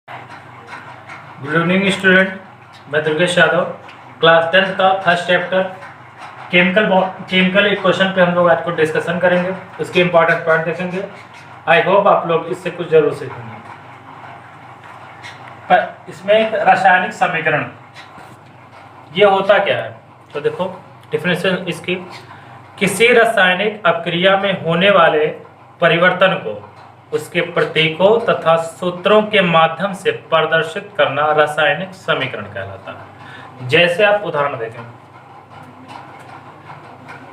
Good evening student, मैं Durgesh Yadav, class 10th का first chapter chemical equation पे हम लोग आज को डिस्कशन करेंगे। उसके इंपॉर्टेंट पॉइंट देखेंगे। आई होप आप लोग इससे कुछ जरूर सीखेंगे। पर इसमें एक रासायनिक समीकरण ये होता क्या है, तो देखो डिफिनेशन इसकी, किसी रासायनिक अभिक्रिया में होने वाले परिवर्तन को उसके प्रतीकों तथा सूत्रों के माध्यम से प्रदर्शित करना रासायनिक समीकरण कहलाता है। जैसे आप उदाहरण देखें,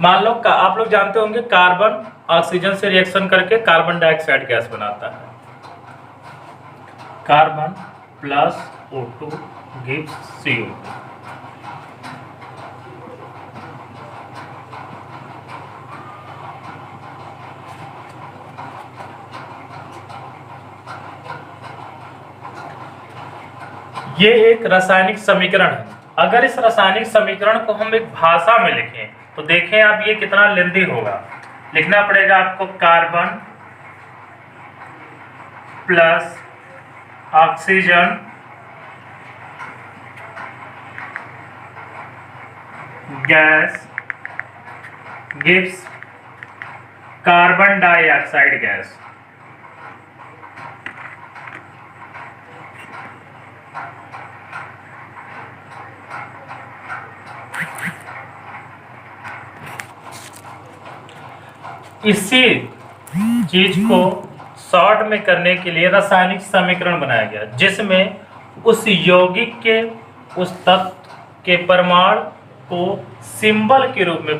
मान लो आप लोग जानते होंगे कार्बन ऑक्सीजन से रिएक्शन करके कार्बन डाइऑक्साइड गैस बनाता है। Carbon plus O2 gives CO2। ये एक रासायनिक समीकरण है। अगर इस रासायनिक समीकरण को हम एक भाषा में लिखें तो देखें आप ये कितना लेंदी होगा। लिखना पड़ेगा आपको carbon plus oxygen gas gives carbon dioxide gas. इसी चीज को शॉर्ट में करने के लिए रासायनिक समीकरण बनाया गया, जिसमें उस यौगिक के उस तत्व के परमाणु को सिंबल के रूप में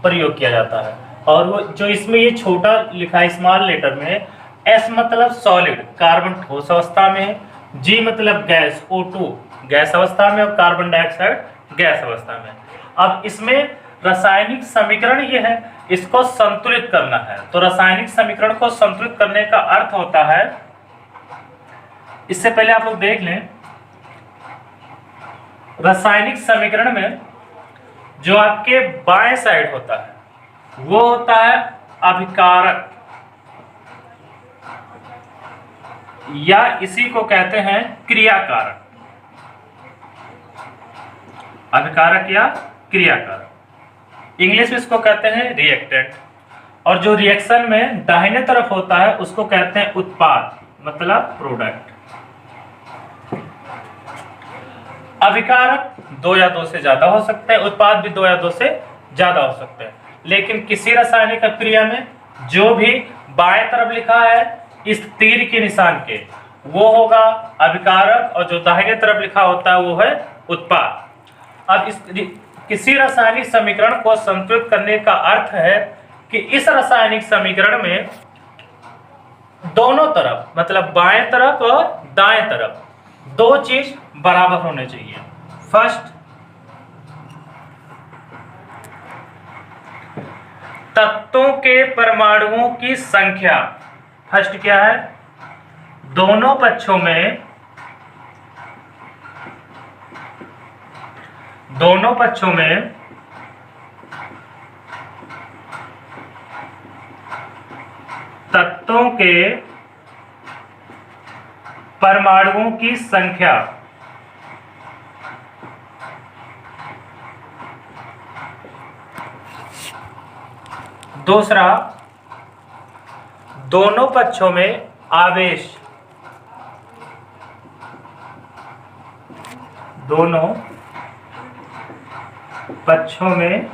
प्रयोग किया जाता है। और वो जो इसमें ये छोटा लिखा है स्मॉल लेटर में, S मतलब सॉलिड कार्बन ठोस अवस्था में है, G मतलब गैस O2 गैस अवस्था में और कार्बन डाइऑक्साइड गैस अवस्था में। अब इसमें रासायनिक समीकरण ये है, इसको संतुलित करना है। तो रासायनिक समीकरण को संतुलित करने का अर्थ होता है, इससे पहले आप लोग देख लें, रासायनिक समीकरण में जो आपके बाएं साइड होता है वो होता है अभिकारक, या इसी को कहते हैं क्रियाकारक। अभिकारक या क्रियाकारक, इंग्लिश में इसको कहते हैं रिएक्टेंट। और जो रिएक्शन में दाहिने तरफ होता है उसको कहते हैं उत्पाद, मतलब प्रोडक्ट। अभिकारक 2 या 2 से ज्यादा हो सकते हैं, उत्पाद भी 2 या 2 से ज्यादा हो सकते हैं। लेकिन किसी रासायनिक अभिक्रिया में जो भी बाएं तरफ लिखा है इस तीर के निशान के, वो होगा अभिकारक, और जो दाहिने तरफ लिखा होता है वो है उत्पाद। अब इस किसी रासायनिक समीकरण को संतुलित करने का अर्थ है कि इस रासायनिक समीकरण में दोनों तरफ, मतलब बाएं तरफ और दाएं तरफ, दो चीज बराबर होने चाहिए। फर्स्ट, तत्वों के परमाणुओं की संख्या। फर्स्ट क्या है, दोनों पक्षों में तत्वों के परमाणुओं की संख्या। दूसरा, दोनों पक्षों में आवेश। दोनों पक्षों में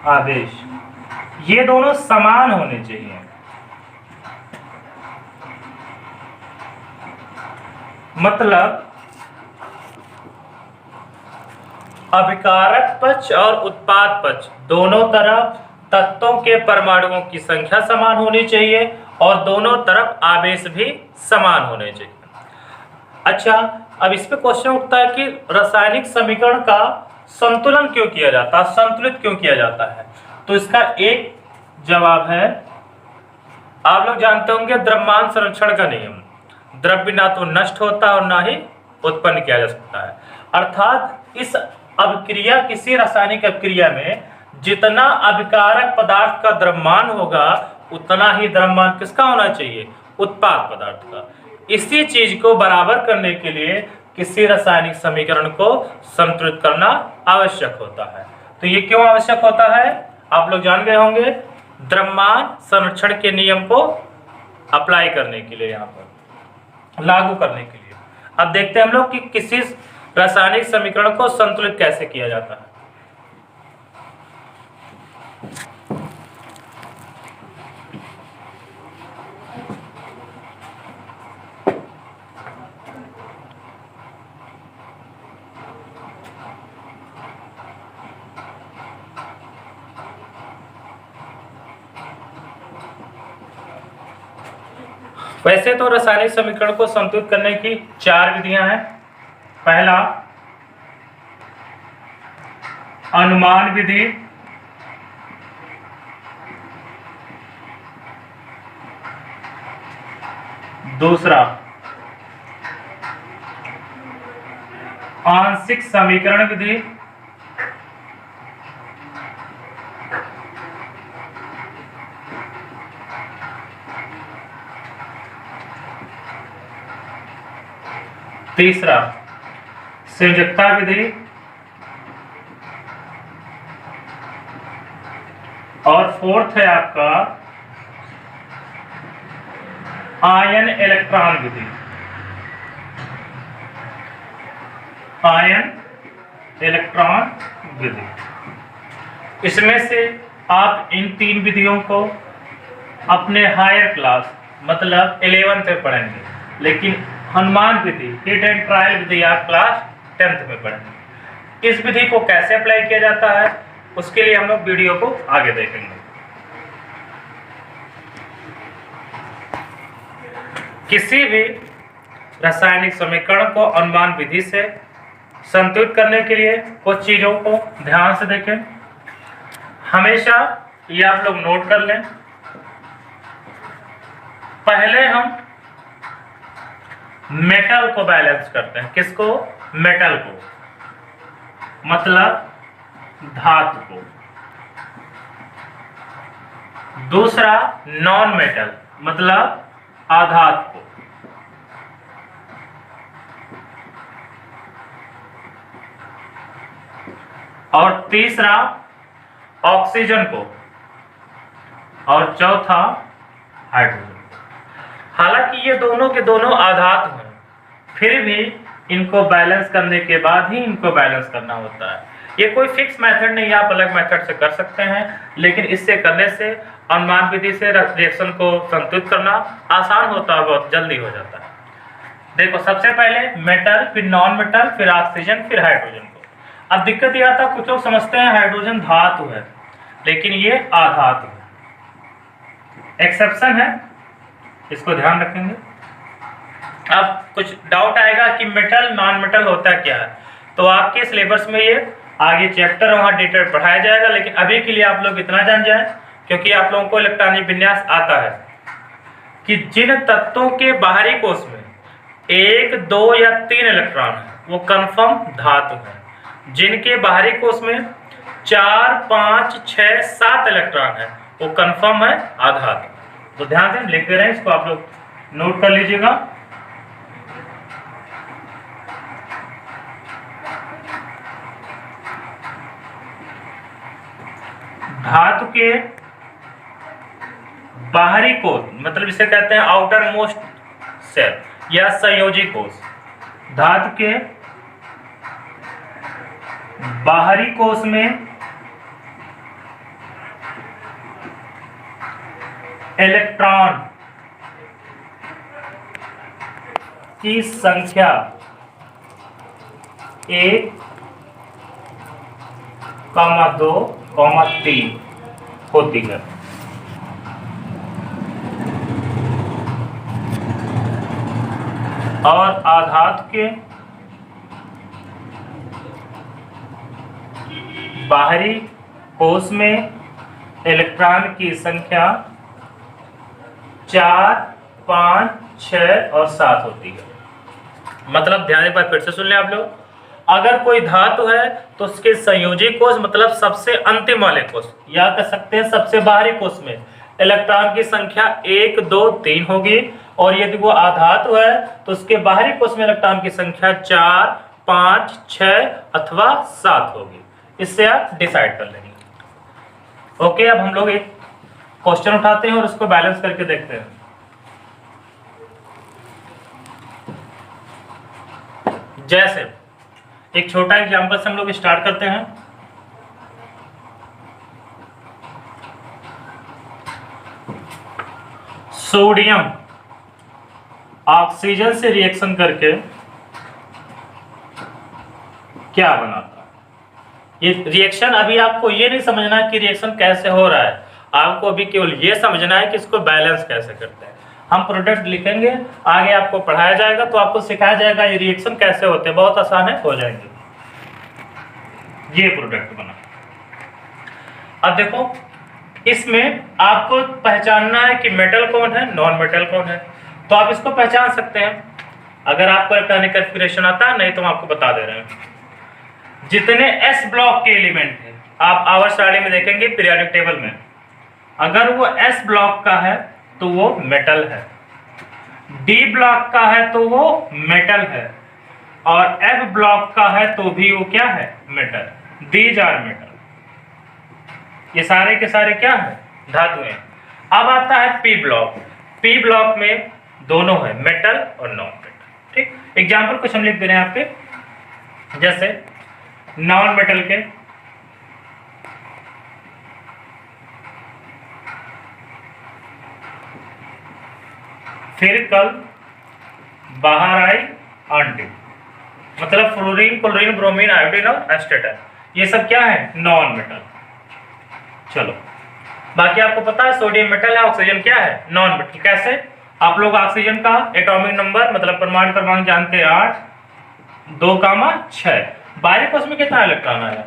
आवेश, ये दोनों समान होने चाहिए। मतलब अभिकारक पक्ष और उत्पाद पक्ष दोनों तरफ तत्वों के परमाणुओं की संख्या समान होनी चाहिए और दोनों तरफ आवेश भी समान होने चाहिए। अच्छा, अब इस पे क्वेश्चन उठता है कि रासायनिक समीकरण का संतुलन क्यों किया जाता है, संतुलित क्यों किया जाता है। तो इसका एक जवाब है, आप लोग जानते होंगे द्रव्यमान संरक्षण का नियम, द्रव्य ना तो नष्ट होता और ना ही उत्पन्न किया जा सकता है। अर्थात इस अभिक्रिया, किसी रासायनिक अभिक्रिया में जितना अभिकारक पदार्थ का द्रव्यमान होगा उतना ही द्रव्यमान किसका होना चाहिए, उत्पाद पदार्थ का। इसी चीज को बराबर करने के लिए किसी रासायनिक समीकरण को संतुलित करना आवश्यक होता है। तो ये क्यों आवश्यक होता है, आप लोग जान गए होंगे, द्रव्यमान संरक्षण के नियम को अप्लाई करने के लिए, यहाँ पर लागू करने के लिए। अब देखते हैं हम लोग कि किसी रासायनिक समीकरण को संतुलित कैसे किया जाता है। वैसे तो रासायनिक समीकरण को संतुलित करने की 4 विधियां हैं। पहला अनुमान विधि, दूसरा आंशिक समीकरण विधि, तीसरा संयोजकता विधि, और फोर्थ है आपका आयन इलेक्ट्रॉन विधि। आयन इलेक्ट्रॉन विधि, इसमें से आप इन 3 विधियों को अपने हायर क्लास मतलब 11th में पढ़ेंगे, लेकिन अनुमान विधि हिट एंड ट्रायल विधि आप क्लास 10th में पढ़ेंगे। इस विधि को कैसे अप्लाई किया जाता है उसके लिए हम लोग वीडियो को आगे देखेंगे। किसी भी रासायनिक समीकरण को अनुमान विधि से संतुलित करने के लिए कुछ चीजों को ध्यान से देखें। हमेशा ये आप लोग नोट कर लें। पहले हम मेटल को बैलेंस करते हैं। किसको? मेटल को, मतलब धातु को। दूसरा नॉन मेटल, मतलब अधातु को। और तीसरा ऑक्सीजन को, और चौथा हाइड्रोजन। हालांकि ये दोनों के दोनों आधातु हैं, फिर भी इनको बैलेंस करने के बाद ही इनको बैलेंस करना होता है। ये कोई फिक्स मेथड नहीं, आप अलग मेथड से कर सकते हैं, लेकिन इससे करने से अनुमान विधि से रिएक्शन को संतुलित करना आसान होता है, बहुत जल्दी हो जाता है। देखो, सबसे पहले मेटल, फिर नॉन मेटल, फिर ऑक्सीजन, फिर हाइड्रोजन को। अब दिक्कत यह आता है, कुछ लोग समझते हैं हाइड्रोजन धातु है, लेकिन ये आधातु है। एक्सेप्शन है, इसको ध्यान रखेंगे। अब कुछ डाउट आएगा कि मेटल नॉन मेटल होता क्या है, तो आपके सिलेबस में ये आगे चैप्टर वहाँ डिटेल पढ़ाया जाएगा, लेकिन अभी के लिए आप लोग इतना जान जाए, क्योंकि आप लोगों को इलेक्ट्रॉनिक विन्यास आता है, कि जिन तत्वों के बाहरी कोश में 1, 2 या 3 इलेक्ट्रॉन है वो कंफर्म धातु है। जिनके बाहरी कोश में 4, 5, 6, 7 इलेक्ट्रॉन है वो कंफर्म है आधातु। तो ध्यान से लिख दे रहे हैं, इसको आप लोग नोट कर लीजिएगा। धातु के बाहरी कोश, मतलब इसे कहते हैं आउटर मोस्ट सेल या संयोजी कोश। धातु के बाहरी कोश में इलेक्ट्रॉन की संख्या 1, 2, 3 होती है। और आधातु के बाहरी कोश में इलेक्ट्रॉन की संख्या 4, 5, 6 और 7 होती है। मतलब ध्यान एक बार फिर से सुन लें आप लोग। अगर कोई धातु है तो उसके संयोजी कोश, मतलब सबसे अंतिम वाले कोश, या कह सकते हैं सबसे बाहरी कोश में इलेक्ट्रॉन की संख्या 1, 2, 3 होगी, और यदि वो अधातु है तो उसके बाहरी कोष में इलेक्ट्रॉन की संख्या 4, 5, 6 अथवा 7 होगी। इससे आप डिसाइड कर लेंगे। ओके, अब हम लोग एक क्वेश्चन उठाते हैं और उसको बैलेंस करके देखते हैं। जैसे एक छोटा एग्जांपल से हम लोग स्टार्ट करते हैं। सोडियम ऑक्सीजन से रिएक्शन करके क्या बनाता है? ये रिएक्शन अभी आपको ये नहीं समझना कि रिएक्शन कैसे हो रहा है, आपको अभी केवल ये समझना है कि इसको बैलेंस कैसे करते हैं। हम प्रोडक्ट लिखेंगे, आगे आपको पढ़ाया जाएगा तो आपको सिखाया जाएगा ये रिएक्शन कैसे होते हैं, बहुत आसान है, हो जाएंगे। ये प्रोडक्ट बना। अब देखो, इसमें आपको पहचानना है कि मेटल कौन है, नॉन मेटल कौन है। तो आप इसको पहचान सकते हैं अगर आपको इलेक्ट्रॉनिक कॉन्फ़िगरेशन आता है, नहीं तो हम आपको बता दे रहे हैं। जितने एस ब्लॉक के एलिमेंट हैं, आप आवर्त सारणी में देखेंगे पीरियोडिक टेबल में, अगर वो एस ब्लॉक का है तो वो मेटल है, डी ब्लॉक का है तो वो मेटल है, और एफ ब्लॉक का है तो भी वो क्या है, मेटल। These are metal. ये सारे के सारे क्या है, धातुएं। अब आता है पी ब्लॉक। पी ब्लॉक में दोनों है, मेटल और नॉन मेटल। ठीक, एग्जाम्पल कुछ हम लिख दे रहे हैं आपके, जैसे नॉन मेटल के फिर कल बाहर आई आंटी, मतलब फ्लोरीन, क्लोरीन, ब्रोमीन, आयोडीन और एस्टेट, ये सब क्या है, नॉन मेटल। चलो, बाकी आपको पता है सोडियम मेटल है, ऑक्सीजन क्या है, नॉन मेटल। कैसे? आप लोग ऑक्सीजन का एटॉमिक नंबर मतलब परमाणु क्रमांक जानते हैं, 8, 2, 6। बाहरी कोष में कितना इलेक्ट्रॉन आया,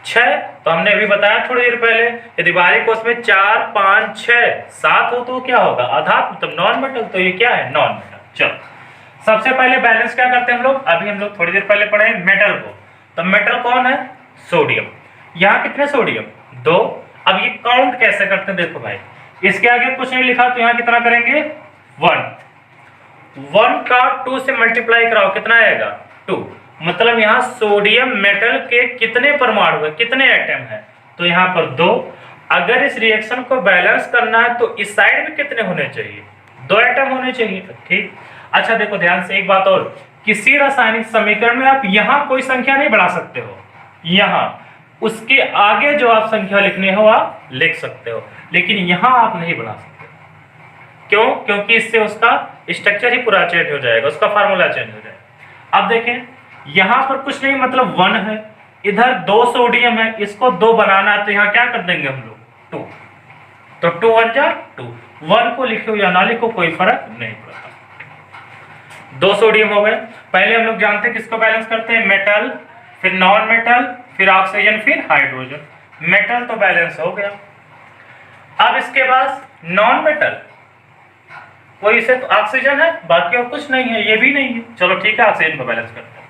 6। तो हमने अभी बताया थोड़ी देर पहले, यदि बाहरी कोष में 4, 5, 6, 7 हो तो क्या होगा, अधातु, मतलब नॉन मेटल। तो ये क्या है, नॉन मेटल। चलो, सबसे पहले बैलेंस क्या करते हैं हम लोग, अभी हम लोग थोड़ी देर पहले पढ़े मेटल को। तो मेटल कौन है, सोडियम। यहाँ कितने सोडियम, 2। अब ये काउंट कैसे करते हैं, देखो भाई, इसके आगे कुछ नहीं लिखा तो यहाँ कितना करेंगे, 1। 1 का 2 से मल्टीप्लाई कराओ, कितना आएगा, 2। मतलब यहाँ सोडियम मेटल के कितने परमाणु है, कितने एटम है, तो यहाँ पर 2। अगर इस रिएक्शन को बैलेंस करना है तो इस साइड में कितने होने चाहिए, 2 एटम होने चाहिए। ठीक, अच्छा देखो ध्यान से एक बात और, किसी रासायनिक समीकरण में आप यहाँ कोई संख्या नहीं बढ़ा सकते हो, यहाँ उसके आगे जो आप संख्या लिखने हो आप लिख सकते हो, लेकिन यहां आप नहीं बना सकते। क्यों? क्योंकि इससे उसका स्ट्रक्चर ही पूरा चेंज हो जाएगा, उसका फार्मूला चेंज हो जाएगा। अब देखें, यहां पर कुछ नहीं, मतलब 1 है, इधर 2 सोडियम है, इसको 2 बनाना है तो यहां क्या कर देंगे हम लोग, 2। तो 2 1 जा 2। 1 को लिखो या ना लिखो कोई फर्क नहीं पड़ता। 2 सोडियम हो गए। पहले हम लोग जानते हैं किसको बैलेंस करते हैं, मेटल, फिर नॉन मेटल, फिर ऑक्सीजन, फिर हाइड्रोजन। मेटल तो बैलेंस हो गया। अब इसके बाद नॉन मेटल, कोई इसे तो ऑक्सीजन है, बाकी और कुछ नहीं है, ये भी नहीं है। चलो ठीक है, ऑक्सीजन को बैलेंस करते हैं।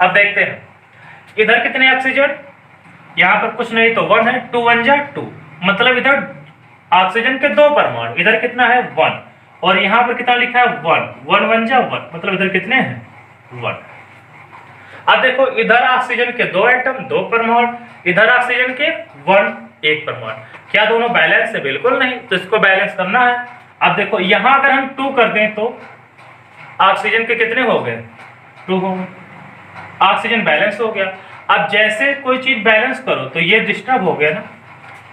अब देखते हैं इधर कितने ऑक्सीजन, यहाँ पर कुछ नहीं तो 1 है, 2 1 जा 2, मतलब इधर ऑक्सीजन के 2 परमाणु, इधर कितना है 1, और यहाँ पर कितना लिखा है 1, 1 1 जा 1, मतलब इधर कितने हैं 1। अब देखो, इधर ऑक्सीजन के 2 एटम, 2 परमाणु, इधर ऑक्सीजन के 1 परमाणु। क्या दोनों बैलेंस है? बिल्कुल नहीं, तो इसको बैलेंस करना है। अब देखो, यहां अगर हम 2 कर दें तो ऑक्सीजन के कितने हो गए, 2 हो गए, ऑक्सीजन बैलेंस हो गया। अब जैसे कोई चीज बैलेंस करो तो ये डिस्टर्ब हो गया ना,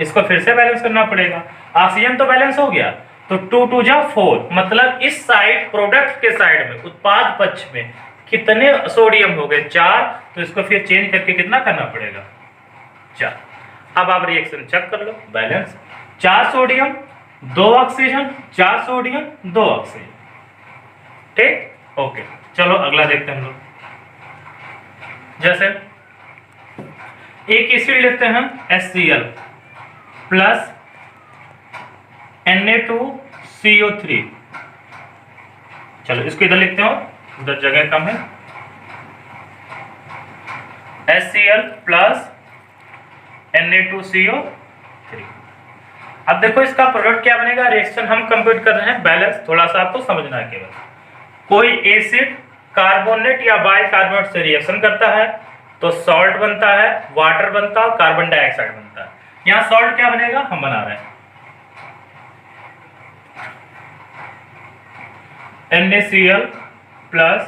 इसको फिर से बैलेंस करना पड़ेगा। ऑक्सीजन तो बैलेंस हो गया, तो 2 2 जा 4, मतलब इस साइड प्रोडक्ट के साइड में, उत्पाद पक्ष में कितने सोडियम हो गए, 4। तो इसको फिर चेंज करके कितना करना पड़ेगा, 4। अब आप रिएक्शन चेक कर लो, balance, 4 sodium 2 oxygen, 4 sodium 2 oxygen. ठीक, ओके। चलो अगला देखते हैं हम लोग। जैसे एक एसिड लेते हैं HCl प्लस Na2CO3। चलो इसको इधर लिखते हो, उधर जगह कम है। HCl plus Na2CO3। अब देखो इसका प्रोडक्ट क्या बनेगा, रिएक्शन हम कंप्यूट कर रहे हैं, बैलेंस थोड़ा सा आपको समझना है केवल। कोई एसिड कार्बोनेट या बाइकार्बोनेट से रिएक्शन करता है तो सॉल्ट बनता है, वाटर बनता है, कार्बन डाइऑक्साइड बनता है। यहाँ सॉल्ट क्या बनेगा, हम बना रहे हैं NaCl plus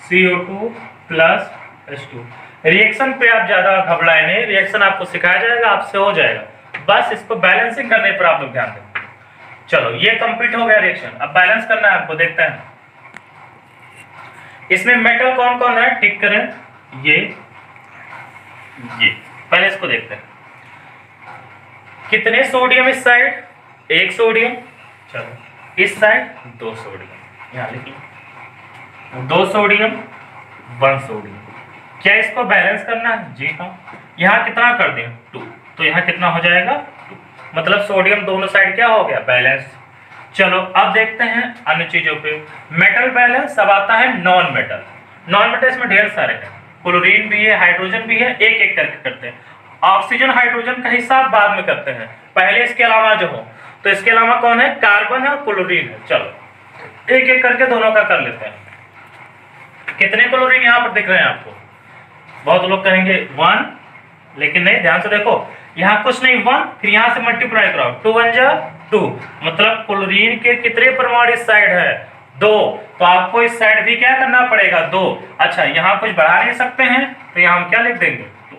CO2 plus H2। Reaction पे आप ज्यादा घबराए नहीं, रिएक्शन आपको सिखाया जाएगा, आपसे हो जाएगा, बस इसको बैलेंसिंग करने पर आप लोग ध्यान दें। चलो ये कंप्लीट हो गया रिएक्शन, अब बैलेंस करना है आपको, देखते हैं इसमें मेटल कौन कौन है, टिक करें। ये पहले इसको देखते हैं, कितने सोडियम इस साइड, 1 सोडियम, चलो इस साइड 2 सोडियम, यहाँ लिखिए 2 सोडियम 1 सोडियम। क्या इसको बैलेंस करना है, जी हाँ। यहाँ कितना कर दें 2, तो यहाँ कितना हो जाएगा 2, मतलब सोडियम दोनों साइड क्या हो गया, बैलेंस। चलो अब देखते हैं अन्य चीजों पे। मेटल बैलेंस अब आता है नॉन मेटल। नॉन मेटल इसमें ढेर सारे हैं, क्लोरीन भी है, हाइड्रोजन भी है, एक एक करके करते हैं। ऑक्सीजन हाइड्रोजन का हिसाब बाद में करते हैं, पहले इसके अलावा जो हो, तो इसके अलावा कौन है, कार्बन है और क्लोरीन है। चलो एक एक करके दोनों का कर लेते हैं। कितने क्लोरीन यहाँ पर दिख रहे हैं आपको, बहुत लोग कहेंगे 1, लेकिन नहीं, ध्यान से देखो, यहाँ कुछ नहीं 1, फिर यहाँ से मल्टीप्लाई कराओ, 2 1 जा 2, मतलब क्लोरीन के कितने परमाणु इस साइड है, 2, तो आपको इस साइड भी क्या करना पड़ेगा 2। अच्छा यहाँ कुछ बढ़ा नहीं सकते हैं, तो यहाँ हम क्या लिख देंगे 2।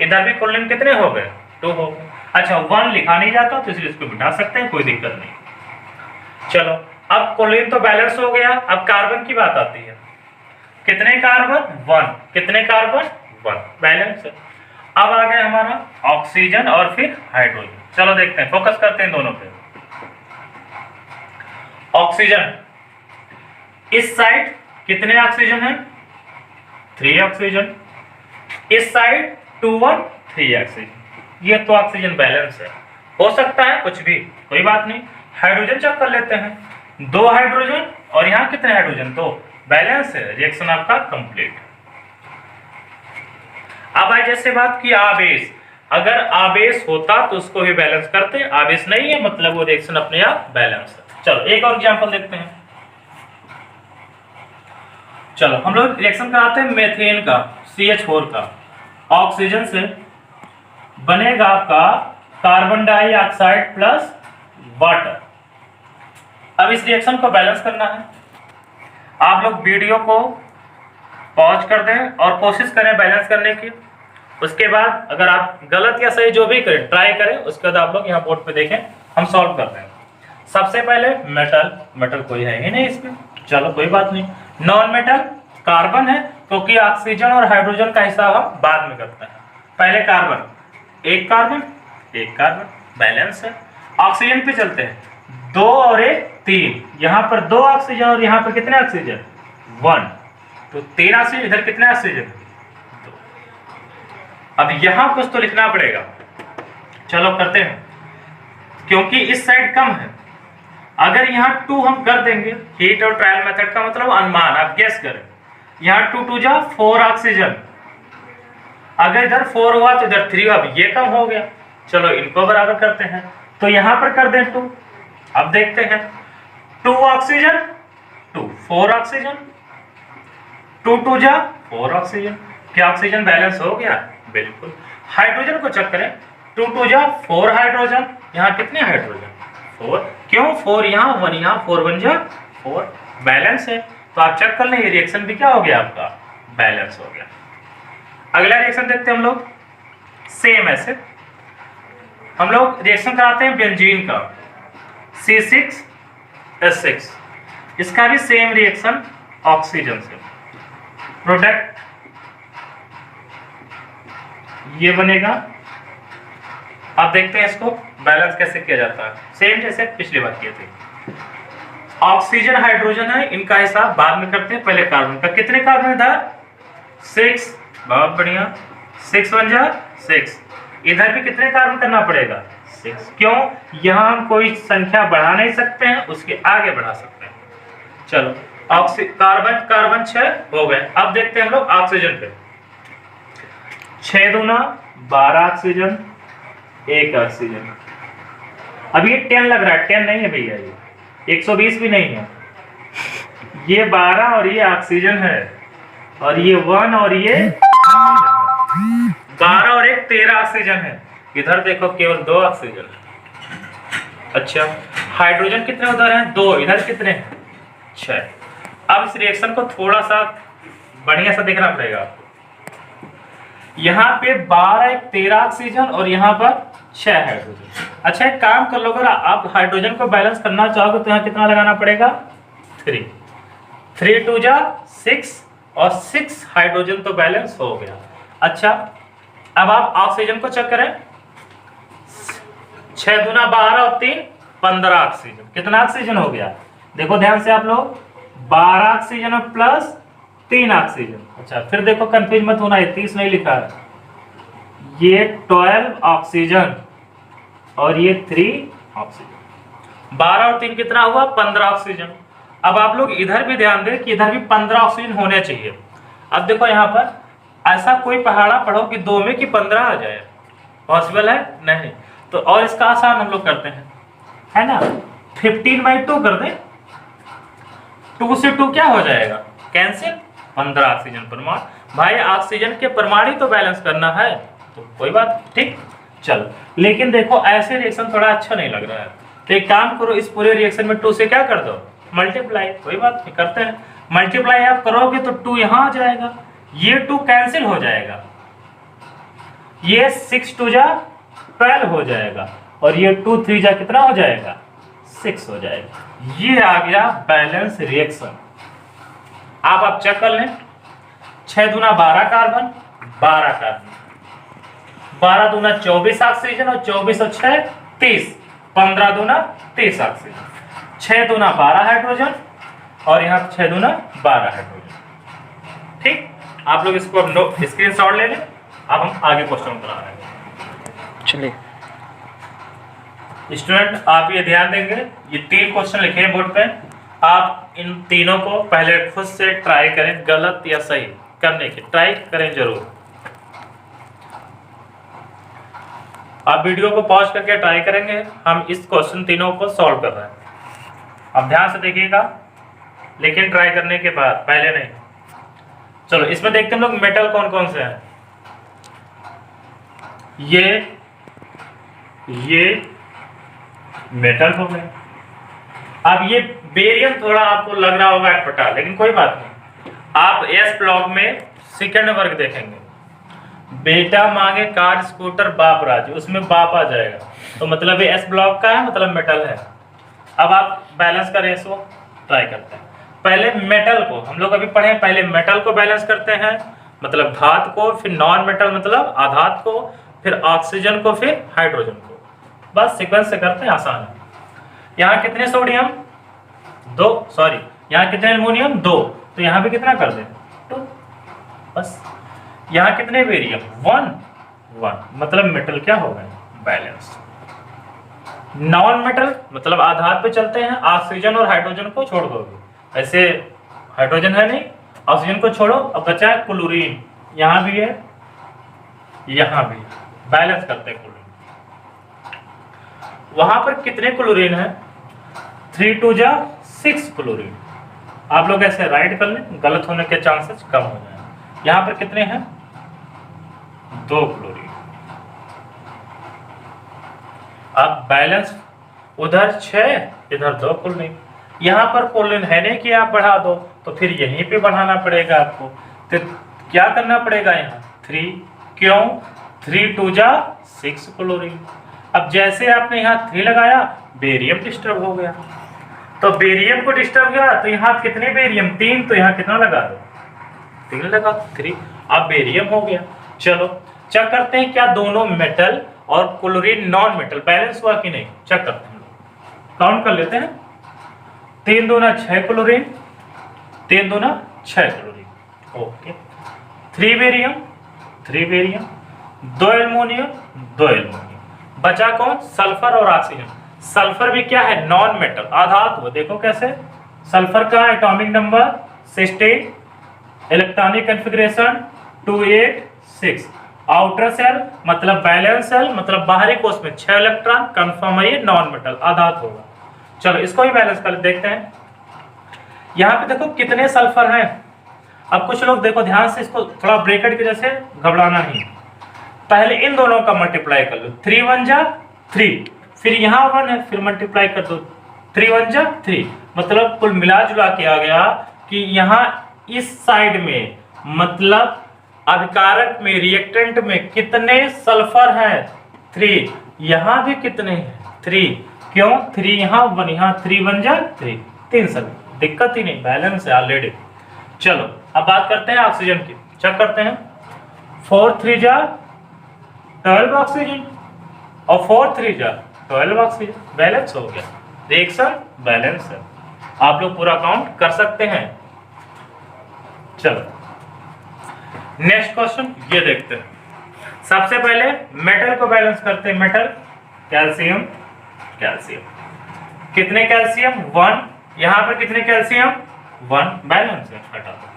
इधर भी क्लोरीन कितने हो गए, 2 हो गए। अच्छा 1 लिखा नहीं जाता, तो इसलिए इसको बिठा सकते हैं, कोई दिक्कत नहीं। चलो अब क्लोरीन तो बैलेंस हो गया, अब कार्बन की बात आती है। कितने कार्बन 1, कितने कार्बन 1, बैलेंस है। अब आ गया हमारा ऑक्सीजन और फिर हाइड्रोजन। चलो देखते हैं, फोकस करते हैं दोनों पे। ऑक्सीजन इस साइड कितने ऑक्सीजन है, 3 ऑक्सीजन, इस साइड 2 1 3 ऑक्सीजन। ये तो ऑक्सीजन बैलेंस है, हो सकता है कुछ भी, कोई बात नहीं। हाइड्रोजन चेक कर लेते हैं, 2 हाइड्रोजन और यहाँ कितने हाइड्रोजन, 2, बैलेंस है, रिएक्शन आपका कंप्लीट। अब आज जैसे बात की आवेश, अगर आवेश होता तो उसको भी बैलेंस करते, आवेश नहीं है मतलब वो रिएक्शन अपने आप बैलेंस है। चलो एक और एग्जांपल देखते हैं। चलो हम लोग रिएक्शन कराते हैं मेथेन का, CH4 का, ऑक्सीजन से बनेगा आपका कार्बन डाइऑक्साइड प्लस वाटर। अब इस रिएक्शन को बैलेंस करना है, आप लोग वीडियो को पॉज कर दें और कोशिश करें बैलेंस करने की। उसके बाद अगर आप गलत या सही जो भी करें ट्राई करें, उसके बाद आप लोग यहाँ बोर्ड पे देखें, हम सॉल्व करते हैं। सबसे पहले मेटल कोई है ही नहीं इसमें, चलो कोई बात नहीं। नॉन मेटल कार्बन है, क्योंकि ऑक्सीजन और हाइड्रोजन का हिसाब हम बाद में करते हैं। पहले कार्बन, एक कार्बन बैलेंस है। ऑक्सीजन पे चलते हैं, 2 और 1 3, यहाँ पर 2 ऑक्सीजन और यहाँ पर कितने ऑक्सीजन 1, तो 3 ऑक्सीजन, इधर कितने ऑक्सीजन 2। अब यहाँ कुछ तो लिखना पड़ेगा, चलो करते हैं, क्योंकि इस साइड कम है। अगर यहाँ 2 हम कर देंगे, हीट और ट्रायल मेथड का मतलब अनुमान, आप गेस करें, यहाँ 2 2 जा 4 ऑक्सीजन, अगर इधर 4 हुआ तो इधर 3, अब ये कम हो गया। चलो इनको बराबर करते हैं, तो यहाँ पर कर दें 2। अब देखते हैं, 2 ऑक्सीजन 2 4 ऑक्सीजन, 2 2 जा 4 ऑक्सीजन। क्या ऑक्सीजन बैलेंस हो गया, बिल्कुल। हाइड्रोजन को चेक करें, 2 2 जा 4 हाइड्रोजन, यहाँ कितने हाइड्रोजन 4, क्यों 4 यहाँ 1 यहाँ, 4 1 जा 4, बैलेंस है। तो आप चेक कर लें, ये रिएक्शन भी क्या हो गया आपका, बैलेंस हो गया। अगला रिएक्शन देखते हैं हम लोग, सेम ऐसे हम लोग रिएक्शन कराते हैं बेंजीन का, C6H6, इसका भी सेम रिएक्शन ऑक्सीजन से। प्रोडक्ट ये बनेगा। आप देखते हैं इसको बैलेंस कैसे किया जाता है, सेम जैसे पिछली बार किए थे। ऑक्सीजन हाइड्रोजन है, इनका हिसाब बाद में करते हैं, पहले कार्बन का। कितने कार्बन इधर 6, बहुत बढ़िया, 6 1 जा 6, इधर भी कितने कार्बन करना पड़ेगा 6, क्यों, यहाँ हम कोई संख्या बढ़ा नहीं सकते हैं, उसके आगे बढ़ा सकते हैं। चलो कार्बन 6 हो गए। अब देखते हैं हम लोग ऑक्सीजन पे, 6 दूना 12 ऑक्सीजन, 1 ऑक्सीजन, अब ये 10 लग रहा है, 10 नहीं है भैया, ये 120 भी नहीं है, ये 12 और ये ऑक्सीजन है, और ये 1 और ये 12 और 1 13 ऑक्सीजन है। इधर देखो केवल 2 ऑक्सीजन है। अच्छा, हाइड्रोजन कितने उधर हैं? 2, इधर कितने हैं? 6। अब इस रिएक्शन को थोड़ा सा बढ़िया सा देखना पड़ेगा आपको। यहाँ पे 12 1 13 ऑक्सीजन और यहाँ पर 6 हाइड्रोजन। अच्छा, एक काम कर लो, अगर आप हाइड्रोजन को बैलेंस करना चाहोगे तो यहाँ कितना लगाना पड़ेगा? 3 3 2 जा 6 और 6 हाइड्रोजन तो बैलेंस हो गया। अच्छा, अब आप ऑक्सीजन को चेक करें, 6 दूना 12 और 3 15 ऑक्सीजन। कितना ऑक्सीजन हो गया? देखो ध्यान से आप लोग, 12 ऑक्सीजन प्लस 3 ऑक्सीजन। अच्छा, फिर देखो कंफ्यूज मत होना, 30 नहीं लिखा है, ये 12 ऑक्सीजन और ये 3 ऑक्सीजन। 12 और 3 कितना हुआ? 15 ऑक्सीजन। अब आप लोग इधर भी ध्यान दें कि इधर भी 15 ऑक्सीजन होने चाहिए। अब देखो यहाँ पर ऐसा कोई पहाड़ा पढ़ो कि 2 में कि 15 आ जाए, पॉसिबल है? नहीं। तो और इसका आसान हम लोग करते हैं, है ना, 15/2 कर दें। 2 से 2 क्या हो जाएगा? कैंसिल। 15 ऑक्सीजन परमाणु। भाई ऑक्सीजन के परमाणु तो बैलेंस करना है, तो कोई बात ठीक, चल। लेकिन देखो ऐसे रिएक्शन थोड़ा अच्छा नहीं लग रहा है, तो एक काम करो, इस पूरे रिएक्शन में 2 से क्या कर दो? मल्टीप्लाई। कोई बात नहीं, करते हैं। मल्टीप्लाई आप करोगे तो 2 यहाँ आ जाएगा, ये 2 कैंसिल हो जाएगा, ये 6 2 जा 12 हो जाएगा, और ये 2 3 जा कितना हो जाएगा? 6 हो जाएगा। ये आ गया बैलेंस रिएक्शन। आप चेक कर लें, 6 दूना 12 कार्बन, 12 कार्बन, 12 दूना 24 ऑक्सीजन और 24 और 6 30, 15 दूना 30 ऑक्सीजन, 6 दूना 12 हाइड्रोजन और यहाँ 6 दूना 12 हाइड्रोजन। ठीक, आप लोग इसको अब स्क्रीनशॉट ले लें। अब हम आगे क्वेश्चन बना रहे हैं। चलिए स्टूडेंट, आप ये ध्यान देंगे, ये 3 क्वेश्चन लिखे हैं बोर्ड पे, आप इन तीनों को पहले खुद से ट्राई करें, गलत या सही करने की ट्राई करें जरूर। आप वीडियो को पॉज करके ट्राई करेंगे, हम इस क्वेश्चन तीनों को सॉल्व कर रहे हैं। अब ध्यान से देखिएगा, लेकिन ट्राई करने के बाद, पहले नहीं। चलो इसमें देखते हैं हम लोग मेटल कौन कौन से हैं। ये मेटल हो गए। अब ये बेरियम थोड़ा आपको लग रहा होगा अटपटा, लेकिन कोई बात नहीं। आप एस ब्लॉक में सेकंड वर्ग देखेंगे, बेटा मांगे कार स्कूटर बाप राज, उसमें बाप आ जाएगा, तो मतलब ये एस ब्लॉक का है, मतलब मेटल है। अब आप बैलेंस का रेशो ट्राई करते हैं। पहले मेटल को हम लोग अभी पढ़े, पहले मेटल को बैलेंस करते हैं, मतलब धातु को, फिर नॉन मेटल मतलब आधात को, फिर ऑक्सीजन को, फिर हाइड्रोजन को। बस सीक्वेंस से करते हैं, आसान है। यहाँ कितने सोडियम? 2, सॉरी यहाँ कितने एल्युमिनियम? 2, तो यहाँ भी कितना कर दें? 2, बस। यहाँ कितने बेरियम? 1, मतलब मेटल क्या हो गए? बैलेंस। नॉन मेटल मतलब आधार पे चलते हैं, ऑक्सीजन और हाइड्रोजन को छोड़ दोगे, ऐसे हाइड्रोजन है नहीं, ऑक्सीजन को छोड़ो, अब बचा है क्लोरीन, यहाँ भी है, यहाँ भी, बैलेंस करते हैं क्लोरीन। वहां पर कितने क्लोरीन है? 3 2 जा 6 क्लोरीन। आप लोग ऐसे राइट कर लें, गलत होने के चांसेस कम हो जाए। यहाँ पर कितने हैं? 2 क्लोरीन। अब बैलेंस, उधर 6, इधर 2 क्लोरीन। यहाँ पर क्लोरीन है नहीं कि आप बढ़ा दो, तो फिर यहीं पे बढ़ाना पड़ेगा आपको। तो क्या करना पड़ेगा? यहाँ 3, क्यों? 3 2 जा 6 क्लोरीन। अब जैसे आपने यहाँ 3 लगाया, बेरियम डिस्टर्ब हो गया, तो बेरियम को डिस्टर्ब किया, तो यहाँ कितने बेरियम? 3, तो यहाँ कितना लगा दो? 3 लगा, 3। अब बेरियम हो गया। चलो चेक करते हैं क्या दोनों मेटल और क्लोरीन नॉन मेटल बैलेंस हुआ कि नहीं, चेक करते हैं। काउंट कर लेते हैं, 3 दूना 6 क्लोरीन, 3 दूना 6 chlorine, okay. 3 barium, 3 barium, 2 aluminium, 2 aluminium. बचा कौन? सल्फर और ऑक्सीजन। सल्फर भी क्या है? नॉन मेटल, आधात हुआ। देखो कैसे, सल्फर का atomic number 16, electronic configuration 286, outer shell मतलब बैलेंस शेल मतलब बाहरी कोष में 6 इलेक्ट्रॉन, कंफर्म है ये नॉन मेटल आधात होगा। चलो इसको भी बैलेंस कर देखते हैं। यहाँ पे देखो कितने सल्फर हैं। अब कुछ लोग देखो ध्यान से, इसको थोड़ा ब्रैकेट की जैसे घबराना नहीं, पहले इन दोनों का मल्टीप्लाई कर लो, 3 1 जा 3, फिर यहाँ 1 है, फिर मल्टीप्लाई कर दो, 3 1 जा 3, मतलब कुल मिला जुला के आ गया कि यहाँ इस साइड में मतलब अभिकारक में रिएक्टेंट में कितने सल्फर हैं 3, यहाँ भी कितने हैं 3, क्यों 3 यहाँ 1 यहाँ, 3 1 जा 3, 3 सल्फर, दिक्कत ही नहीं, बैलेंस है ऑलरेडी। चलो अब बात करते हैं ऑक्सीजन की, चेक करते हैं। 4 3 जा 12 ऑक्सीजन और 4 3 जा 12 ऑक्सीजन, बैलेंस हो गया, रिएक्शन बैलेंस है। आप लोग पूरा काउंट कर सकते हैं। चलो नेक्स्ट क्वेश्चन ये देखते हैं। सबसे पहले मेटल को बैलेंस करते हैं। मेटल कैल्शियम, कैल्शियम कितने कैल्शियम 1, यहां पर कितने कैल्शियम 1, बैलेंस है, हटा दो।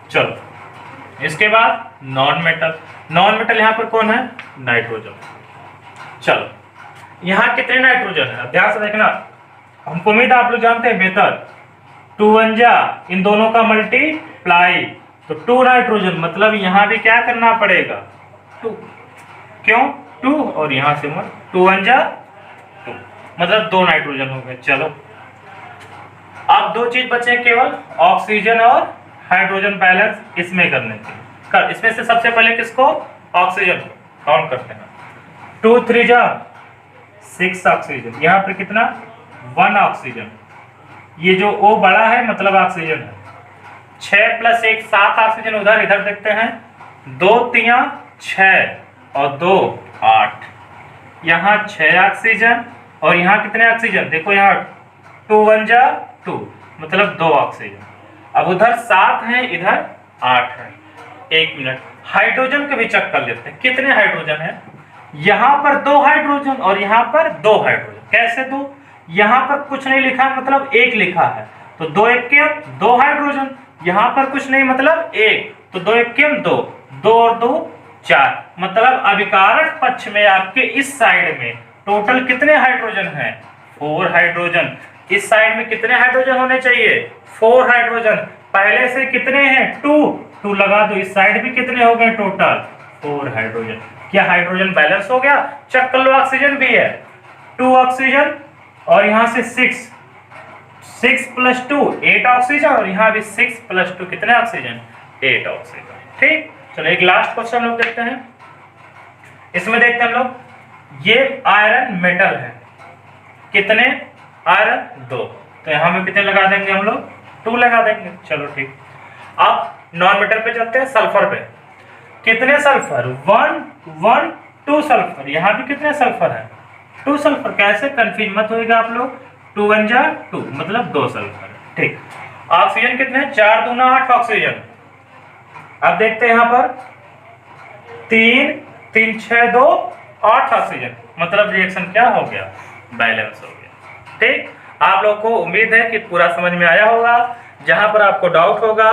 चलो इसके बाद नॉन मेटल, नॉन मेटल यहां पर कौन है नाइट्रोजन। चलो यहां कितने नाइट्रोजन है ध्यान से देखना, हमको उम्मीद आप लोग जानते हैं बेहतर। 2 1 जा इन दोनों का मल्टीप्लाई तो 2 नाइट्रोजन, मतलब यहां भी क्या करना पड़ेगा 2, क्यों 2 और यहां से 1, 2 1 जा 2, मतलब 2 नाइट्रोजन हो गए। चलो अब 2 चीज बचे केवल, ऑक्सीजन और हाइड्रोजन बैलेंस इसमें करने के। इसमें से सबसे पहले किसको ऑक्सीजन काउंट करते हैं। 2 3 जा 6 ऑक्सीजन, यहाँ पर कितना 1 ऑक्सीजन, ये जो O बड़ा है मतलब ऑक्सीजन है। 6 + 1 7 ऑक्सीजन, उधर इधर देखते हैं, 2 3 6 और 2 8, यहाँ 6 ऑक्सीजन और यहाँ कितने ऑक्सीजन देखो, यहाँ 2 1 जा 2 मतलब 2 ऑक्सीजन। अब उधर 7 है इधर 8 है। 1 मिनट, हाइड्रोजन को भी चेक कर लेते हैं कितने हाइड्रोजन है। यहाँ पर 2 हाइड्रोजन और यहाँ पर 2 हाइड्रोजन, कैसे 2, यहाँ पर कुछ नहीं लिखा मतलब 1 लिखा है तो 2 1 के 2 हाइड्रोजन, यहाँ पर कुछ नहीं मतलब 1 तो 2 1 के 2, 2 और 2 4, मतलब अभिकारक पक्ष में आपके इस साइड में टोटल कितने हाइड्रोजन हैं 4 हाइड्रोजन। इस साइड में कितने हाइड्रोजन होने चाहिए 4 हाइड्रोजन, पहले से कितने हैं 2 लगा दो, इस साइड भी कितने हो गए टोटल 4 हाइड्रोजन। क्या हाइड्रोजन बैलेंस हो गया, चेक कर लो। ऑक्सीजन भी है 2 ऑक्सीजन और यहाँ से 6 + 2 8 ऑक्सीजन और यहाँ भी 6 + 2 कितने ऑक्सीजन 8 ऑक्सीजन। ठीक, चलो एक लास्ट क्वेश्चन लोग देखते हैं। इसमें देखते हैं हम लोग, ये आयरन मेटल है, कितने आयरन 2, तो यहाँ में कितने लगा देंगे हम लोग 2 लगा देंगे। चलो ठीक, अब नॉन मेटल पे चलते हैं, सल्फर पे। कितने सल्फर 1 1 2 सल्फर, यहाँ भी कितने सल्फर है 2 सल्फर, कैसे कंफ्यूज मत होइएगा आप लोग, 2 1 जा 2 मतलब 2 सल्फर। ठीक, ऑक्सीजन कितने 4 2 8 ऑक्सीजन। अब देखते हैं यहाँ पर 3 3 6 2 8 ऑक्सीजन, मतलब रिएक्शन क्या हो गया बैलेंस हो गया। ठीक, आप लोग को उम्मीद है कि पूरा समझ में आया होगा। जहां पर आपको डाउट होगा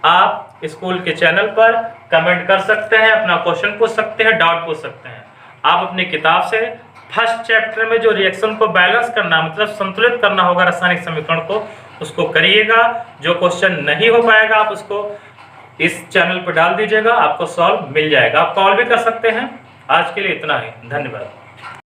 आप स्कूल के चैनल पर कमेंट कर सकते हैं, अपना क्वेश्चन पूछ सकते हैं, डाउट पूछ सकते हैं। आप अपनी किताब से फर्स्ट चैप्टर में जो रिएक्शन को बैलेंस करना मतलब संतुलित करना होगा रासायनिक समीकरण को, उसको करिएगा। जो क्वेश्चन नहीं हो पाएगा आप उसको इस चैनल पर डाल दीजिएगा, आपको सॉल्व मिल जाएगा। आप कॉल भी कर सकते हैं। आज के लिए इतना ही, धन्यवाद।